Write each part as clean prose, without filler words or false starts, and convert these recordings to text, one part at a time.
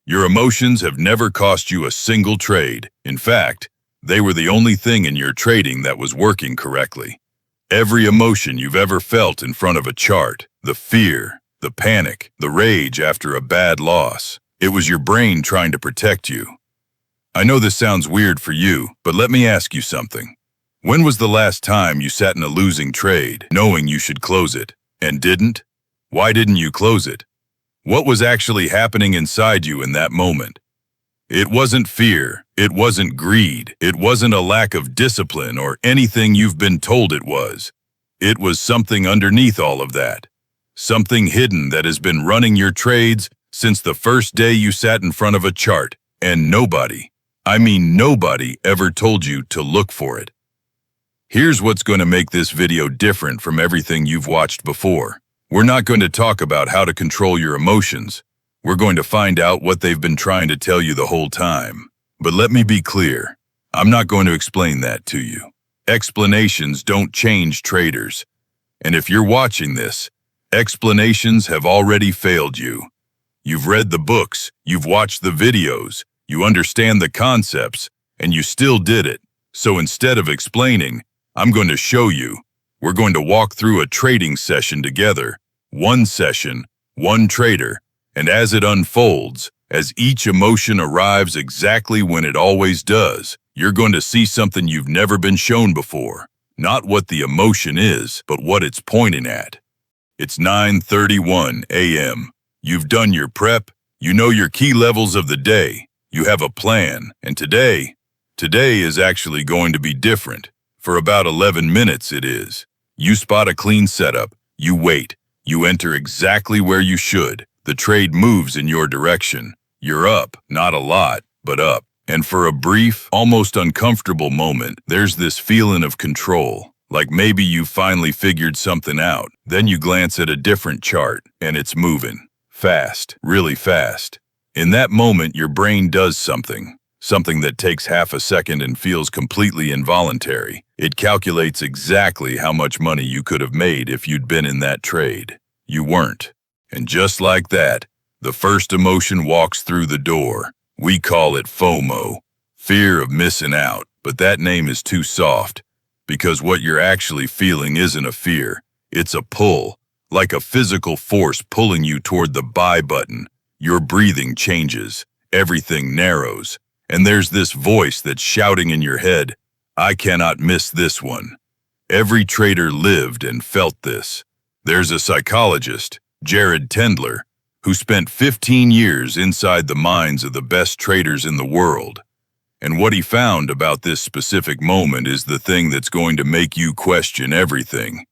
Your emotions have never cost you a single trade. In fact, they were the only thing in your trading that was working correctly. Every emotion you've ever felt in front of a chart, the fear, the panic, the rage after a bad loss, it was your brain trying to protect you. I know this sounds weird for you, but let me ask you something. When was the last time you sat in a losing trade, knowing you should close it, and didn't? Why didn't you close it? What was actually happening inside you in that moment? It wasn't fear, it wasn't greed, it wasn't a lack of discipline or anything you've been told it was. It was something underneath all of that. Something hidden that has been running your trades since the first day you sat in front of a chart, and nobody, I mean nobody, ever told you to look for it. Here's what's going to make this video different from everything you've watched before. We're not going to talk about how to control your emotions. We're going to find out what they've been trying to tell you the whole time. But let me be clear, I'm not going to explain that to you. Explanations don't change traders. And if you're watching this, explanations have already failed you. You've read the books, you've watched the videos, you understand the concepts, and you still did it. So instead of explaining, I'm going to show you. We're going to walk through a trading session together, one session, one trader, and as it unfolds, as each emotion arrives exactly when it always does, you're going to see something you've never been shown before. Not what the emotion is, but what it's pointing at. It's 9:31 a.m. You've done your prep, you know your key levels of the day, you have a plan, and today is actually going to be different. For about 11 minutes it is. You spot a clean setup, you wait, you enter exactly where you should. The trade moves in your direction. You're up, not a lot, but up. And for a brief, almost uncomfortable moment, there's this feeling of control, like maybe you finally figured something out. Then you glance at a different chart, and it's moving. Fast, really fast. In that moment, your brain does something that takes half a second and feels completely involuntary. It calculates exactly how much money you could have made if you'd been in that trade. You weren't. And just like that, the first emotion walks through the door. We call it FOMO, fear of missing out, but that name is too soft, because what you're actually feeling isn't a fear, it's a pull, like a physical force pulling you toward the buy button. Your breathing changes, everything narrows, and there's this voice that's shouting in your head, I cannot miss this one. Every trader lived and felt this. There's a psychologist, Tendler, who spent 15 years inside the minds of the best traders in the world. And what he found about this specific moment is the thing that's going to make you question everything.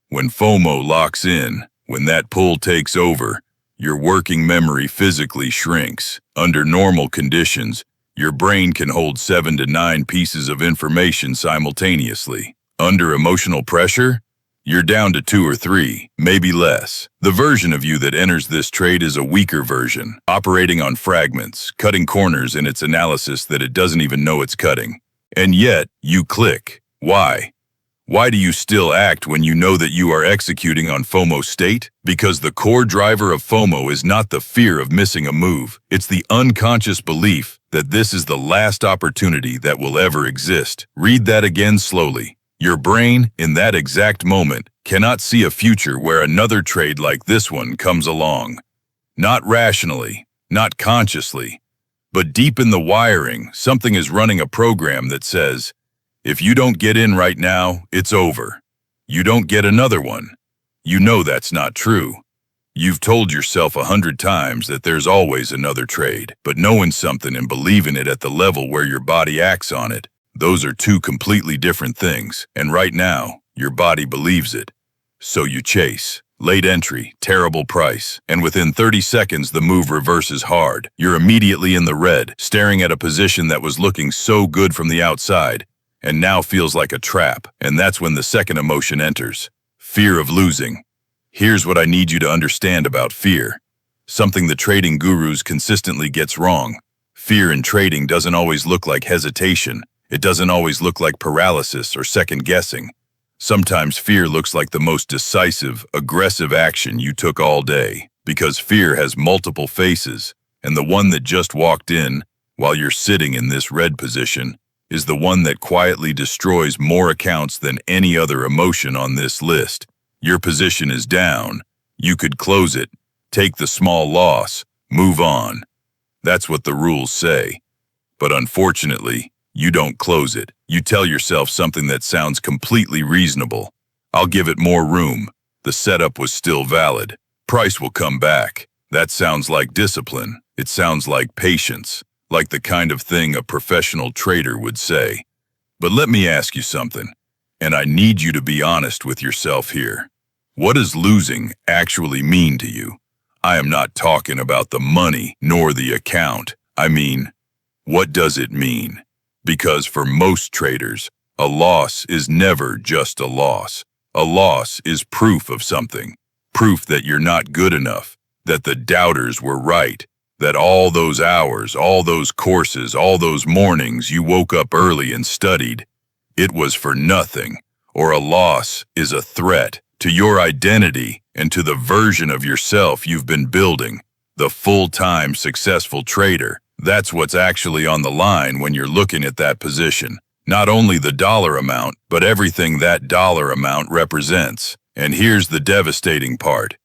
When FOMO locks in, when that pull takes over, your working memory physically shrinks. Under normal conditions, your brain can hold 7 to 9 pieces of information simultaneously. Under emotional pressure, you're down to 2 or 3, maybe less. The version of you that enters this trade is a weaker version, operating on fragments, cutting corners in its analysis that it doesn't even know it's cutting. And yet, you click. Why? Why do you still act when you know that you are executing on FOMO state? Because the core driver of FOMO is not the fear of missing a move. It's the unconscious belief that this is the last opportunity that will ever exist. Read that again slowly. Your brain, in that exact moment, cannot see a future where another trade like this one comes along. Not rationally, not consciously, but deep in the wiring, something is running a program that says, if you don't get in right now, it's over. You don't get another one. You know that's not true. You've told yourself 100 times that there's always another trade, but knowing something and believing it at the level where your body acts on it, those are two completely different things, and right now, your body believes it. So you chase. Late entry, terrible price, and within 30 seconds the move reverses hard. You're immediately in the red, staring at a position that was looking so good from the outside, and now feels like a trap, and that's when the second emotion enters. Fear of losing. Here's what I need you to understand about fear. Something the trading gurus consistently gets wrong. Fear in trading doesn't always look like hesitation. It doesn't always look like paralysis or second guessing. Sometimes fear looks like the most decisive, aggressive action you took all day, because fear has multiple faces. And the one that just walked in, while you're sitting in this red position, is the one that quietly destroys more accounts than any other emotion on this list. Your position is down. You could close it, take the small loss, move on. That's what the rules say. But unfortunately, you don't close it. You tell yourself something that sounds completely reasonable. I'll give it more room. The setup was still valid. Price will come back. That sounds like discipline. It sounds like patience, like the kind of thing a professional trader would say. But let me ask you something, and I need you to be honest with yourself here. What does losing actually mean to you? I am not talking about the money nor the account. I mean, what does it mean? Because for most traders, a loss is never just a loss. A loss is proof of something, proof that you're not good enough, that the doubters were right, that all those hours, all those courses, all those mornings you woke up early and studied, it was for nothing. Or a loss is a threat to your identity and to the version of yourself you've been building, the full-time successful trader. That's what's actually on the line when you're looking at that position. Not only the dollar amount, but everything that dollar amount represents. And here's the devastating part.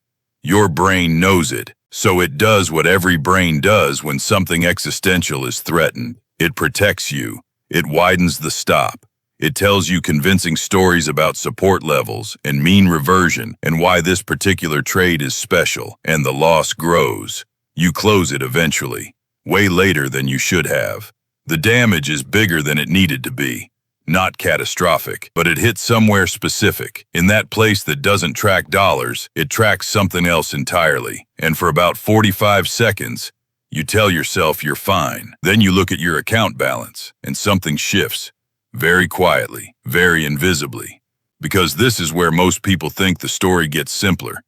Your brain knows it, so it does what every brain does when something existential is threatened. It protects you. It widens the stop. It tells you convincing stories about support levels and mean reversion and why this particular trade is special, and the loss grows. You close it eventually, way later than you should have. The damage is bigger than it needed to be. Not catastrophic, but it hits somewhere specific. In that place that doesn't track dollars, it tracks something else entirely. And for about 45 seconds, you tell yourself you're fine. Then you look at your account balance, and something shifts. Very quietly, very invisibly. Because this is where most people think the story gets simpler.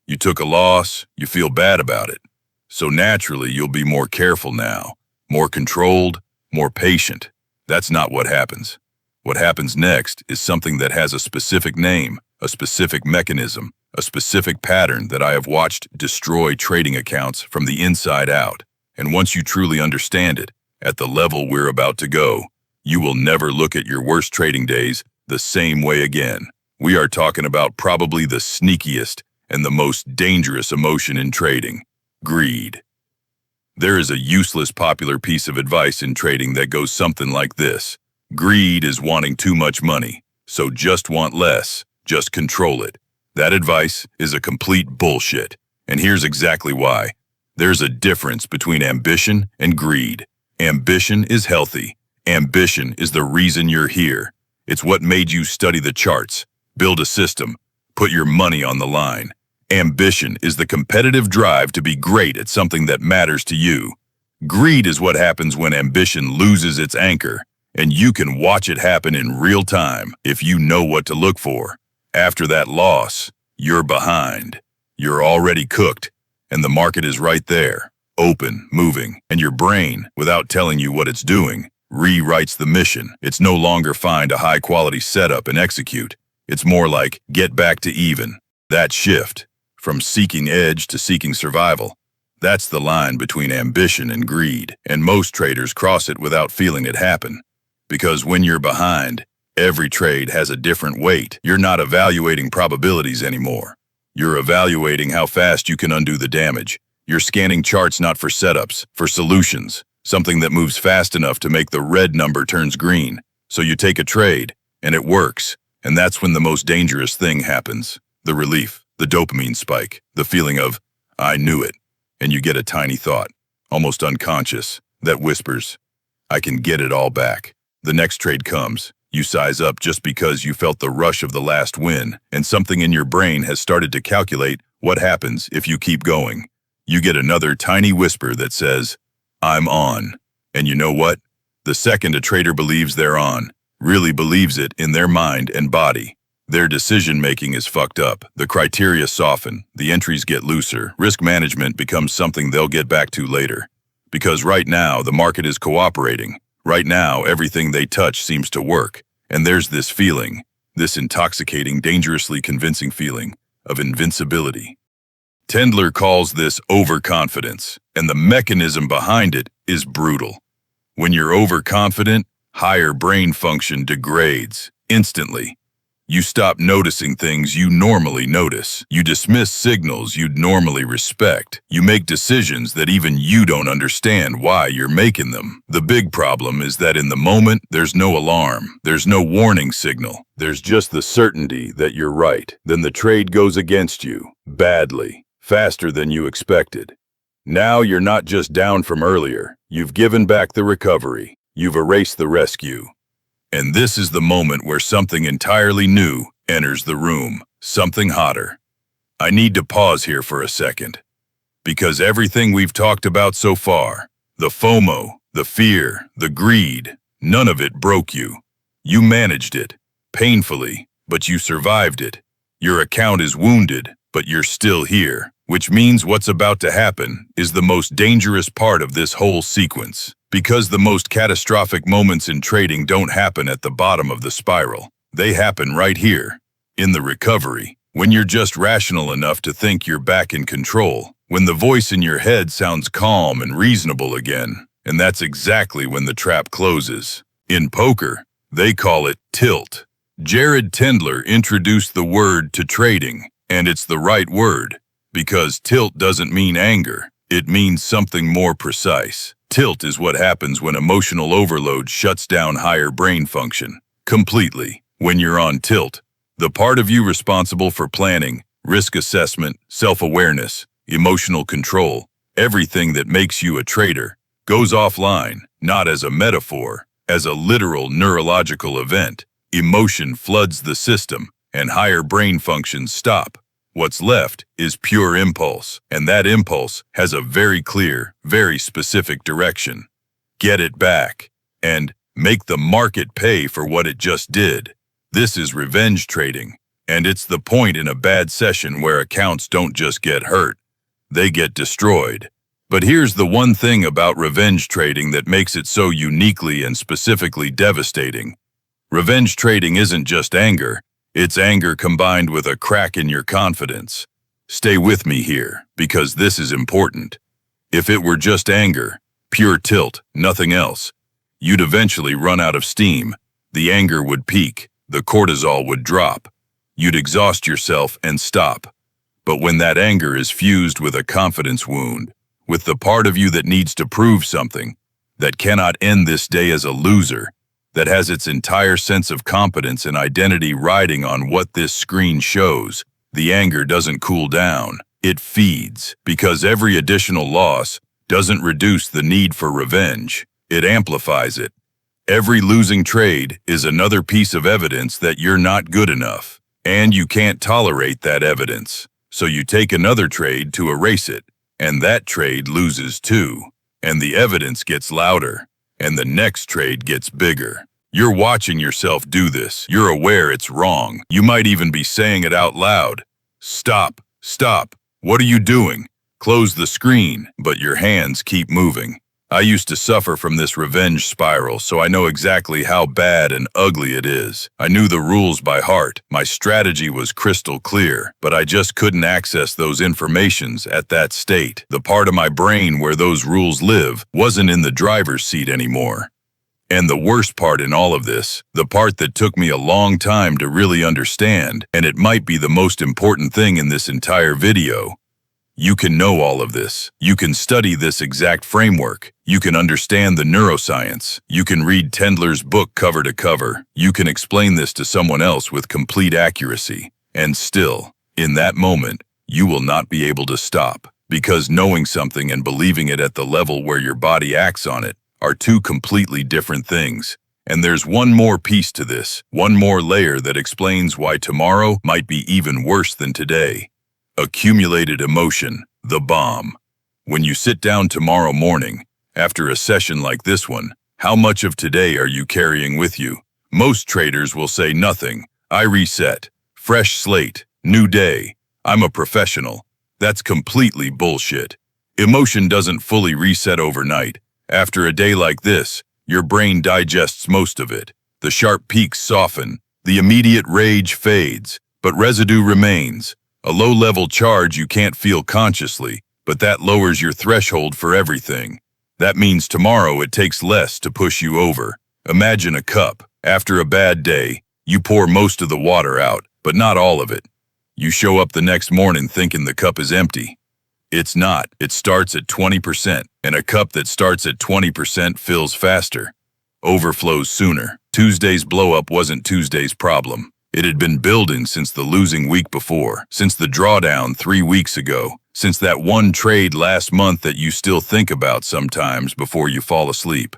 You took a loss, you feel bad about it. So naturally, you'll be more careful now, more controlled, more patient. That's not what happens. What happens next is something that has a specific name, a specific mechanism, a specific pattern that I have watched destroy trading accounts from the inside out. And once you truly understand it, at the level we're about to go, you will never look at your worst trading days the same way again. We are talking about probably the sneakiest and the most dangerous emotion in trading: greed. There is a useless popular piece of advice in trading that goes something like this. Greed is wanting too much money, so just want less, just control it. That advice is a complete bullshit, and here's exactly why. There's a difference between ambition and greed. Ambition is healthy. Ambition is the reason you're here. It's what made you study the charts, build a system, put your money on the line. Ambition is the competitive drive to be great at something that matters to you. Greed is what happens when ambition loses its anchor, and you can watch it happen in real time if you know what to look for. After that loss, you're behind. You're already cooked, and the market is right there, open, moving, and your brain, without telling you what it's doing, rewrites the mission. It's no longer find a high-quality setup and execute. It's more like get back to even. That shift, from seeking edge to seeking survival, that's the line between ambition and greed, and most traders cross it without feeling it happen. Because when you're behind, every trade has a different weight. You're not evaluating probabilities anymore. You're evaluating how fast you can undo the damage. You're scanning charts not for setups, for solutions, something that moves fast enough to make the red number turns green. So you take a trade, and it works, and that's when the most dangerous thing happens. The relief, the dopamine spike, the feeling of, I knew it. And you get a tiny thought, almost unconscious, that whispers, I can get it all back. The next trade comes. You size up just because you felt the rush of the last win, and something in your brain has started to calculate what happens if you keep going. You get another tiny whisper that says, I'm on. And you know what? The second a trader believes they're on, really believes it in their mind and body, their decision-making is fucked up. The criteria soften, the entries get looser, risk management becomes something they'll get back to later. Because right now, the market is cooperating. Right now, everything they touch seems to work. And there's this feeling, this intoxicating, dangerously convincing feeling of invincibility. Tendler calls this overconfidence, and the mechanism behind it is brutal. When you're overconfident, higher brain function degrades instantly. You stop noticing things you normally notice. You dismiss signals you'd normally respect. You make decisions that even you don't understand why you're making them. The big problem is that in the moment, there's no alarm. There's no warning signal. There's just the certainty that you're right. Then the trade goes against you, badly, faster than you expected. Now you're not just down from earlier. You've given back the recovery. You've erased the rescue. And this is the moment where something entirely new enters the room, something hotter. I need to pause here for a second. Because everything we've talked about so far, the FOMO, the fear, the greed, none of it broke you. You managed it, painfully, but you survived it. Your account is wounded, but you're still here, which means what's about to happen is the most dangerous part of this whole sequence. Because the most catastrophic moments in trading don't happen at the bottom of the spiral. They happen right here, in the recovery, when you're just rational enough to think you're back in control, when the voice in your head sounds calm and reasonable again, and that's exactly when the trap closes. In poker, they call it tilt. Jared Tendler introduced the word to trading, and it's the right word, because tilt doesn't mean anger, it means something more precise. Tilt is what happens when emotional overload shuts down higher brain function. Completely. When you're on tilt, the part of you responsible for planning, risk assessment, self-awareness, emotional control, everything that makes you a trader, goes offline, not as a metaphor, as a literal neurological event. Emotion floods the system, and higher brain functions stop. What's left is pure impulse, and that impulse has a very clear, very specific direction. Get it back, and make the market pay for what it just did. This is revenge trading, and it's the point in a bad session where accounts don't just get hurt, they get destroyed. But here's the one thing about revenge trading that makes it so uniquely and specifically devastating. Revenge trading isn't just anger. It's anger combined with a crack in your confidence. Stay with me here, because this is important. If it were just anger, pure tilt, nothing else, you'd eventually run out of steam. The anger would peak, the cortisol would drop. You'd exhaust yourself and stop. But when that anger is fused with a confidence wound, with the part of you that needs to prove something, that cannot end this day as a loser, that has its entire sense of competence and identity riding on what this screen shows, the anger doesn't cool down. It feeds, because every additional loss doesn't reduce the need for revenge. It amplifies it. Every losing trade is another piece of evidence that you're not good enough, and you can't tolerate that evidence. So you take another trade to erase it, and that trade loses too, and the evidence gets louder. And the next trade gets bigger. You're watching yourself do this. You're aware it's wrong. You might even be saying it out loud. Stop, stop. What are you doing? Close the screen, but your hands keep moving. I used to suffer from this revenge spiral, so I know exactly how bad and ugly it is. I knew the rules by heart. My strategy was crystal clear, but I just couldn't access those informations at that state. The part of my brain where those rules live wasn't in the driver's seat anymore. And the worst part in all of this, the part that took me a long time to really understand, and it might be the most important thing in this entire video, you can know all of this. You can study this exact framework. You can understand the neuroscience. You can read Tendler's book cover to cover. You can explain this to someone else with complete accuracy. And still, in that moment, you will not be able to stop. Because knowing something and believing it at the level where your body acts on it are two completely different things. And there's one more piece to this, one more layer that explains why tomorrow might be even worse than today. Accumulated emotion, the bomb. When you sit down tomorrow morning, after a session like this one, how much of today are you carrying with you? Most traders will say nothing. I reset. Fresh slate. New day. I'm a professional. That's completely bullshit. Emotion doesn't fully reset overnight. After a day like this, your brain digests most of it. The sharp peaks soften. The immediate rage fades, but residue remains. A low-level charge you can't feel consciously, but that lowers your threshold for everything. That means tomorrow it takes less to push you over. Imagine a cup. After a bad day, you pour most of the water out, but not all of it. You show up the next morning thinking the cup is empty. It's not. It starts at 20%, and a cup that starts at 20% fills faster, overflows sooner. Tuesday's blow-up wasn't Tuesday's problem. It had been building since the losing week before, since the drawdown 3 weeks ago, since that one trade last month that you still think about sometimes before you fall asleep.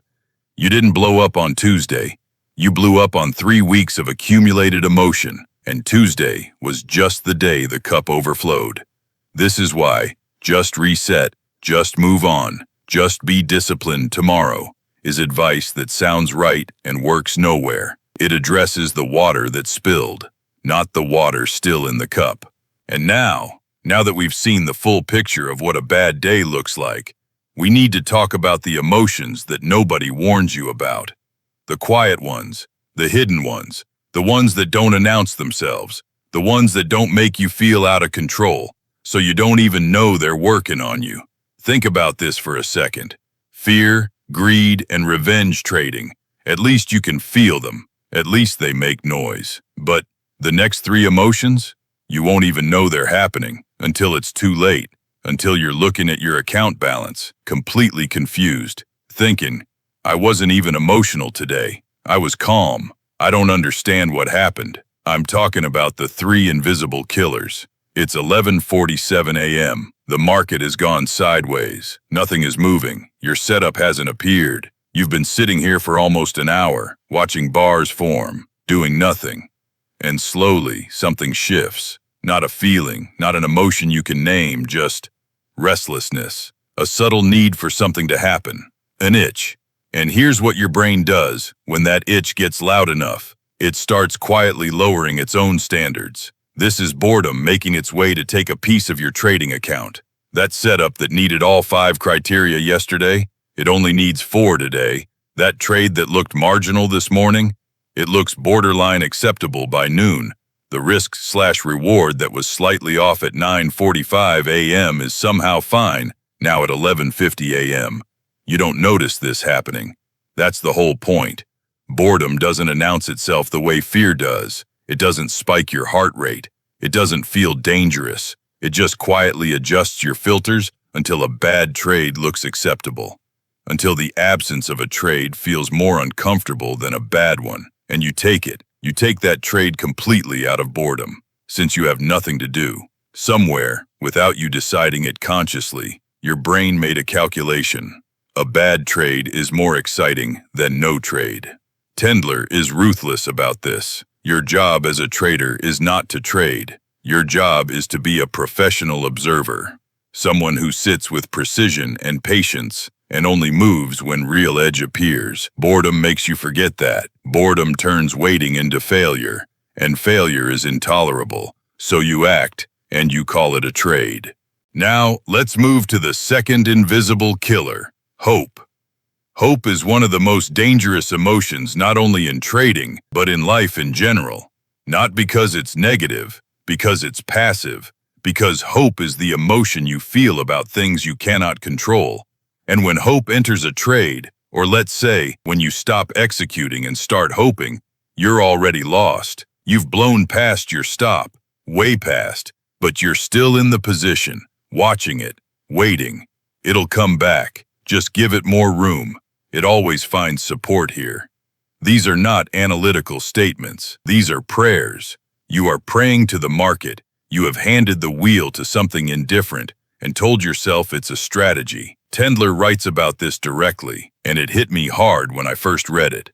You didn't blow up on Tuesday. You blew up on 3 weeks of accumulated emotion, and Tuesday was just the day the cup overflowed. This is why just reset, just move on, just be disciplined tomorrow is advice that sounds right and works nowhere. It addresses the water that spilled, not the water still in the cup. And now that we've seen the full picture of what a bad day looks like, we need to talk about the emotions that nobody warns you about. The quiet ones, the hidden ones, the ones that don't announce themselves, the ones that don't make you feel out of control, so you don't even know they're working on you. Think about this for a second. Fear, greed, and revenge trading. At least you can feel them. At least they make noise. But the next 3 emotions? You won't even know they're happening until it's too late, until you're looking at your account balance, completely confused, thinking, I wasn't even emotional today. I was calm. I don't understand what happened. I'm talking about the 3 invisible killers. It's 11:47 a.m. The market has gone sideways. Nothing is moving. Your setup hasn't appeared. You've been sitting here for almost an hour, watching bars form, doing nothing. And slowly, something shifts. Not a feeling, not an emotion you can name, just restlessness. A subtle need for something to happen. An itch. And here's what your brain does when that itch gets loud enough. It starts quietly lowering its own standards. This is boredom making its way to take a piece of your trading account. That setup that needed all 5 criteria yesterday, it only needs 4 today. That trade that looked marginal this morning, it looks borderline acceptable by noon. The risk/reward that was slightly off at 9:45 a.m. is somehow fine, now at 11:50 a.m. You don't notice this happening. That's the whole point. Boredom doesn't announce itself the way fear does. It doesn't spike your heart rate. It doesn't feel dangerous. It just quietly adjusts your filters until a bad trade looks acceptable. Until the absence of a trade feels more uncomfortable than a bad one. And you take it. You take that trade completely out of boredom, since you have nothing to do. Somewhere, without you deciding it consciously, your brain made a calculation. A bad trade is more exciting than no trade. Tendler is ruthless about this. Your job as a trader is not to trade. Your job is to be a professional observer. Someone who sits with precision and patience and only moves when real edge appears. Boredom makes you forget that. Boredom turns waiting into failure, and failure is intolerable. So you act, and you call it a trade. Now, let's move to the second invisible killer, hope. Hope is one of the most dangerous emotions not only in trading, but in life in general. Not because it's negative, because it's passive, because hope is the emotion you feel about things you cannot control. And when hope enters a trade, or let's say, when you stop executing and start hoping, you're already lost. You've blown past your stop, way past, but you're still in the position, watching it, waiting. It'll come back. Just give it more room. It always finds support here. These are not analytical statements. These are prayers. You are praying to the market. You have handed the wheel to something indifferent and told yourself it's a strategy. Tendler writes about this directly, and it hit me hard when I first read it.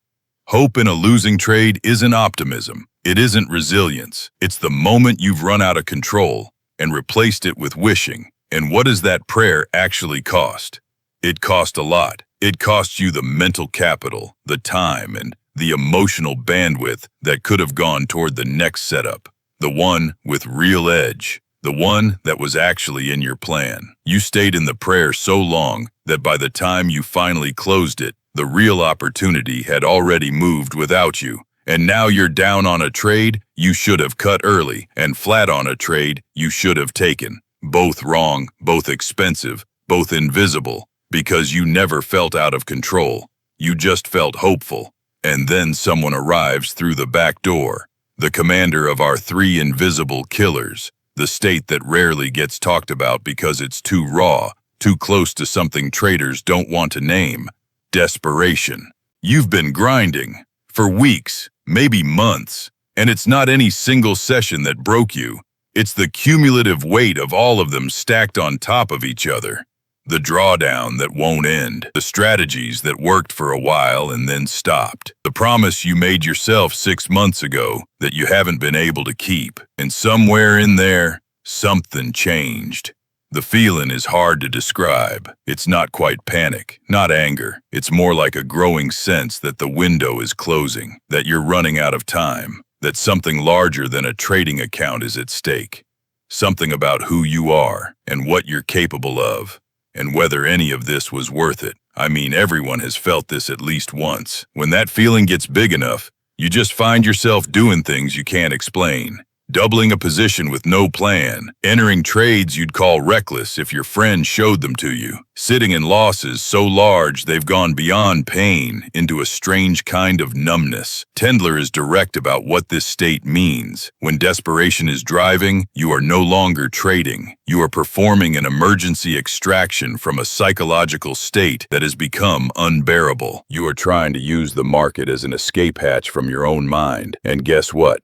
Hope in a losing trade isn't optimism. It isn't resilience. It's the moment you've run out of control and replaced it with wishing. And what does that prayer actually cost? It cost a lot. It costs you the mental capital, the time, and the emotional bandwidth that could have gone toward the next setup, the one with real edge, the one that was actually in your plan. You stayed in the prayer so long that by the time you finally closed it, the real opportunity had already moved without you. And now you're down on a trade you should have cut early and flat on a trade you should have taken. Both wrong, both expensive, both invisible, because you never felt out of control. You just felt hopeful. And then someone arrives through the back door, the commander of our three invisible killers, the state that rarely gets talked about because it's too raw, too close to something traders don't want to name: desperation. You've been grinding for weeks, maybe months, and it's not any single session that broke you. It's the cumulative weight of all of them stacked on top of each other. The drawdown that won't end, the strategies that worked for a while and then stopped, the promise you made yourself 6 months ago that you haven't been able to keep, and somewhere in there, something changed. The feeling is hard to describe. It's not quite panic, not anger. It's more like a growing sense that the window is closing, that you're running out of time, that something larger than a trading account is at stake. Something about who you are and what you're capable of, and whether any of this was worth it. I mean, everyone has felt this at least once. When that feeling gets big enough, you just find yourself doing things you can't explain. Doubling a position with no plan, entering trades you'd call reckless if your friend showed them to you, sitting in losses so large they've gone beyond pain into a strange kind of numbness. Tendler is direct about what this state means. When desperation is driving, you are no longer trading. You are performing an emergency extraction from a psychological state that has become unbearable. You are trying to use the market as an escape hatch from your own mind. And guess what?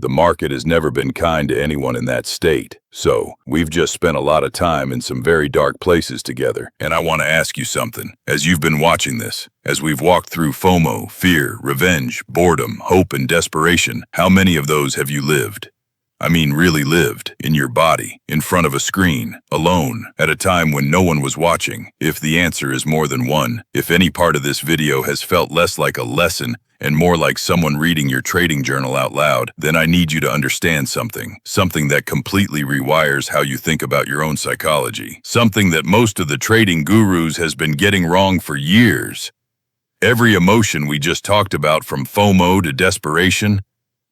The market has never been kind to anyone in that state. So, we've just spent a lot of time in some very dark places together. And I want to ask you something. As you've been watching this, as we've walked through FOMO, fear, revenge, boredom, hope, and desperation, how many of those have you lived? I mean, really lived, in your body, in front of a screen, alone, at a time when no one was watching? If the answer is more than one, if any part of this video has felt less like a lesson and more like someone reading your trading journal out loud, then I need you to understand something that completely rewires how you think about your own psychology, something that most of the trading gurus has been getting wrong for years. Every emotion we just talked about, from FOMO to desperation,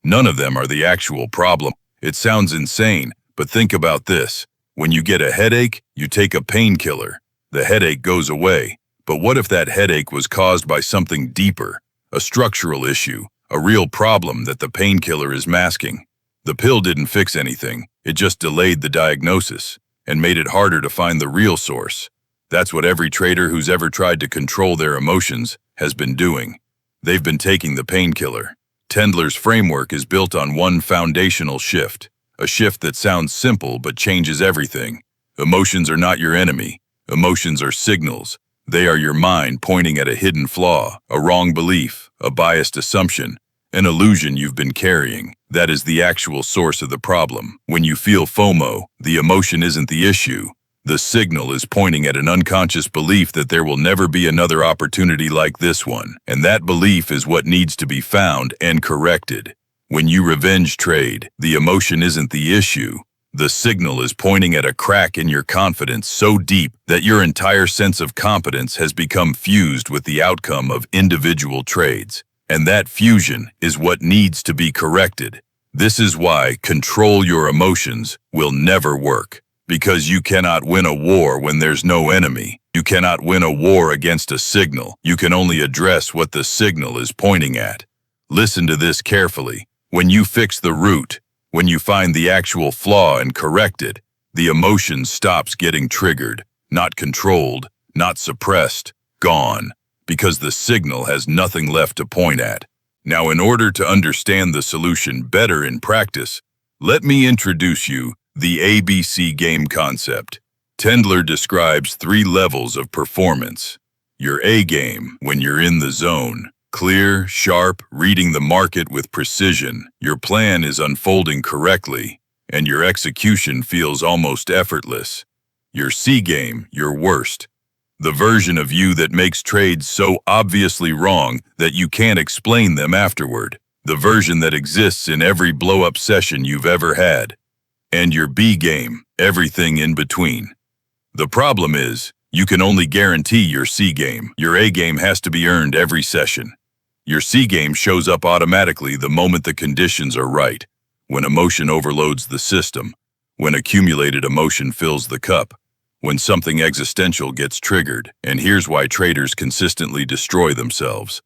none of them are the actual problem. It sounds insane, but think about this. When you get a headache, you take a painkiller. The headache goes away. But what if that headache was caused by something deeper? A structural issue, a real problem that the painkiller is masking. The pill didn't fix anything, it just delayed the diagnosis and made it harder to find the real source. That's what every trader who's ever tried to control their emotions has been doing. They've been taking the painkiller. Tendler's framework is built on one foundational shift, a shift that sounds simple but changes everything. Emotions are not your enemy. Emotions are signals. They are your mind pointing at a hidden flaw, a wrong belief, a biased assumption, an illusion you've been carrying. That is the actual source of the problem. When you feel FOMO, the emotion isn't the issue. The signal is pointing at an unconscious belief that there will never be another opportunity like this one, and that belief is what needs to be found and corrected. When you revenge trade, the emotion isn't the issue. The signal is pointing at a crack in your confidence so deep that your entire sense of competence has become fused with the outcome of individual trades. And that fusion is what needs to be corrected. This is why control your emotions will never work. Because you cannot win a war when there's no enemy. You cannot win a war against a signal. You can only address what the signal is pointing at. Listen to this carefully. When you fix the root, when you find the actual flaw and correct it, the emotion stops getting triggered, not controlled, not suppressed, gone, because the signal has nothing left to point at. Now, in order to understand the solution better in practice, let me introduce you the ABC game concept. Tendler describes 3 levels of performance. Your A game, when you're in the zone. Clear, sharp, reading the market with precision. Your plan is unfolding correctly, and your execution feels almost effortless. Your C game, your worst. The version of you that makes trades so obviously wrong that you can't explain them afterward. The version that exists in every blow-up session you've ever had. And your B game, everything in between. The problem is, you can only guarantee your C game. Your A game has to be earned every session. Your C game shows up automatically the moment the conditions are right, when emotion overloads the system, when accumulated emotion fills the cup, when something existential gets triggered. And here's why traders consistently destroy themselves.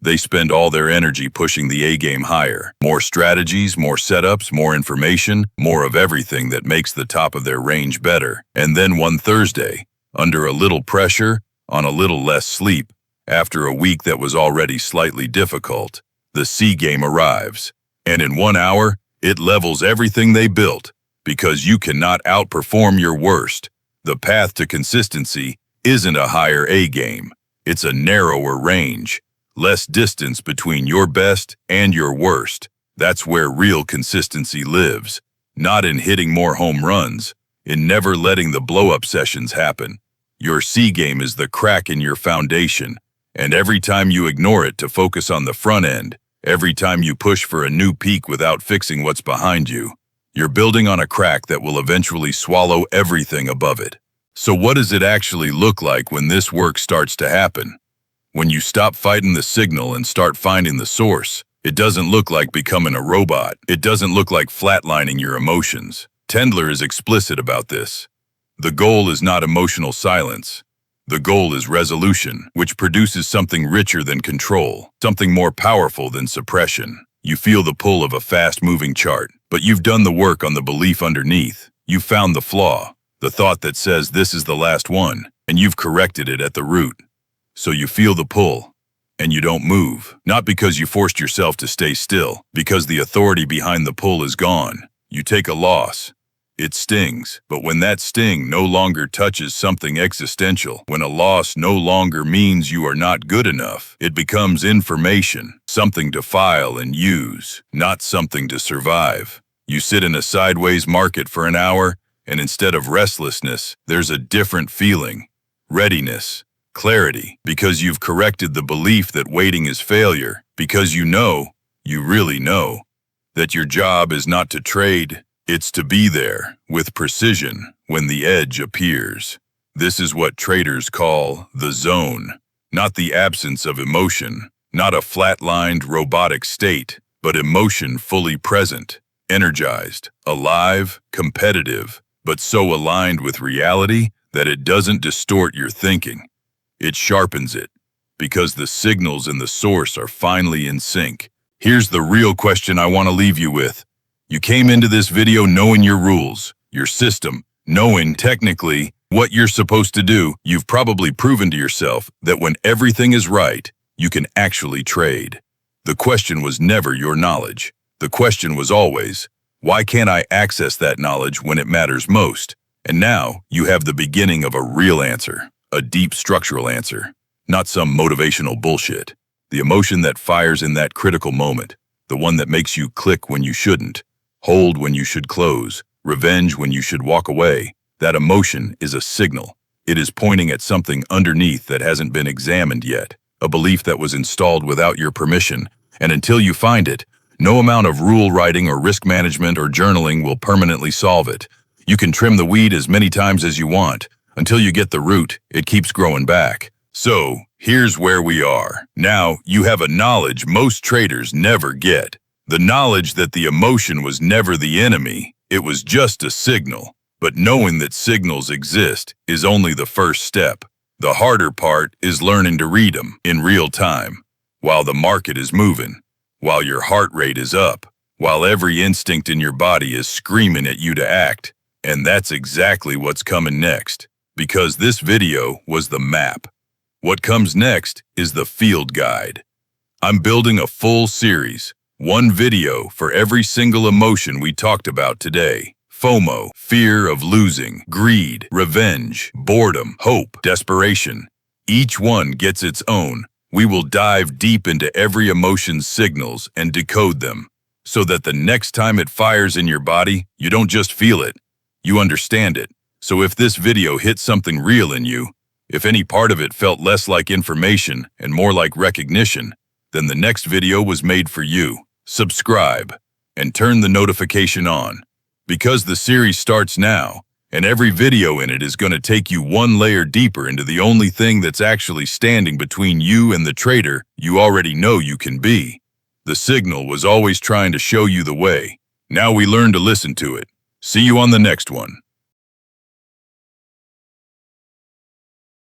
They spend all their energy pushing the A-game higher. More strategies, more setups, more information, more of everything that makes the top of their range better. And then one Thursday, under a little pressure, on a little less sleep, after a week that was already slightly difficult, the C-game arrives. And in 1 hour, it levels everything they built, because you cannot outperform your worst. The path to consistency isn't a higher A-game. It's a narrower range. Less distance between your best and your worst. That's where real consistency lives. Not in hitting more home runs, in never letting the blow-up sessions happen. Your C game is the crack in your foundation, and every time you ignore it to focus on the front end, every time you push for a new peak without fixing what's behind you, you're building on a crack that will eventually swallow everything above it. So what does it actually look like when this work starts to happen? When you stop fighting the signal and start finding the source, it doesn't look like becoming a robot. It doesn't look like flatlining your emotions. Tendler is explicit about this. The goal is not emotional silence. The goal is resolution, which produces something richer than control, something more powerful than suppression. You feel the pull of a fast-moving chart, but you've done the work on the belief underneath. You've found the flaw, the thought that says this is the last one, and you've corrected it at the root. So you feel the pull, and you don't move. Not because you forced yourself to stay still, because the authority behind the pull is gone. You take a loss. It stings, but when that sting no longer touches something existential, when a loss no longer means you are not good enough, it becomes information, something to file and use, not something to survive. You sit in a sideways market for an hour, and instead of restlessness, there's a different feeling. Readiness. Clarity, because you've corrected the belief that waiting is failure, because you really know, that your job is not to trade, it's to be there, with precision, when the edge appears. This is what traders call the zone, not the absence of emotion, not a flatlined robotic state, but emotion fully present, energized, alive, competitive, but so aligned with reality that it doesn't distort your thinking. It sharpens it, because the signals and the source are finally in sync. Here's the real question I want to leave you with. You came into this video knowing your rules, your system, knowing technically what you're supposed to do. You've probably proven to yourself that when everything is right, you can actually trade. The question was never your knowledge. The question was always, why can't I access that knowledge when it matters most? And now you have the beginning of a real answer. A deep structural answer, not some motivational bullshit. The emotion that fires in that critical moment, the one that makes you click when you shouldn't, hold when you should close, revenge when you should walk away. That emotion is a signal. It is pointing at something underneath that hasn't been examined yet, a belief that was installed without your permission, and until you find it, no amount of rule writing or risk management or journaling will permanently solve it. You can trim the weed as many times as you want. Until you get the root, it keeps growing back. So, here's where we are. Now, you have a knowledge most traders never get. The knowledge that the emotion was never the enemy, it was just a signal. But knowing that signals exist is only the first step. The harder part is learning to read them in real time, while the market is moving, while your heart rate is up, while every instinct in your body is screaming at you to act. And that's exactly what's coming next. Because this video was the map. What comes next is the field guide. I'm building a full series, one video for every single emotion we talked about today. FOMO, fear of losing, greed, revenge, boredom, hope, desperation. Each one gets its own. We will dive deep into every emotion's signals and decode them, so that the next time it fires in your body, you don't just feel it, you understand it. So if this video hit something real in you, if any part of it felt less like information and more like recognition, then the next video was made for you. Subscribe and turn the notification on. Because the series starts now, and every video in it is going to take you one layer deeper into the only thing that's actually standing between you and the trader you already know you can be. The signal was always trying to show you the way. Now we learn to listen to it. See you on the next one.